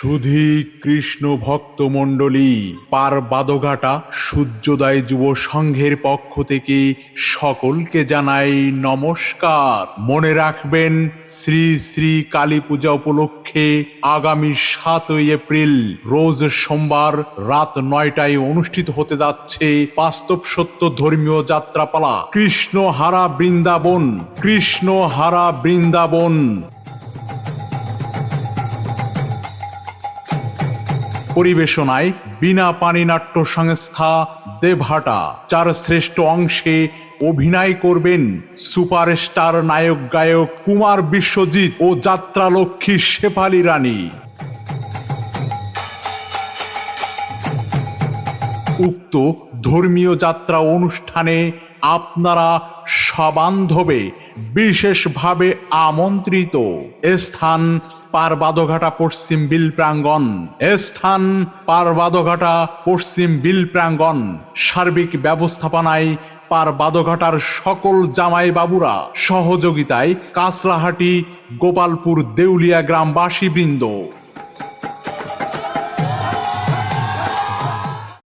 সুধী কৃষ্ণ ভক্তমণ্ডলী, পারবাদঘাটা সূর্যোদয় যুব সংঘের পক্ষ থেকে সকলকে জানাই নমস্কার। মনে রাখবেন, শ্রী শ্রী কালী পূজা উপলক্ষে আগামী 7ই এপ্রিল রোজ সোমবার রাত 9টায় অনুষ্ঠিত হতে যাচ্ছে বাস্তব সত্য ধর্মীয় যাত্রাপালা কৃষ্ণহারা বৃন্দাবন। কৃষ্ণহারা বৃন্দাবন। পরিবেশনায় বিনা পানি নাট্য সংস্থা দেবহাটা। চার শ্রেষ্ঠ অংশে অভিনয় করবেন সুপারস্টার নায়ক গায়ক কুমার বিশ্বজিৎ ও যাত্রালক্ষ্মী শেফালী রানী। উক্ত ধর্মীয় যাত্রা অনুষ্ঠানে আপনারা সবান্ধবে বিশেষভাবে আমন্ত্রিত। স্থান পারবাদঘাটা পশ্চিম বিল প্রাঙ্গণ। স্থান পারবাদঘাটা পশ্চিম বিল প্রাঙ্গণ। সার্বিক ব্যবস্থাপনায় পারবাদঘাটার সকল জামাই বাবুরা। সহযোগিতায় কাঁচরাহাটি গোপালপুর দেউলিয়া গ্রামবাসী বৃন্দ।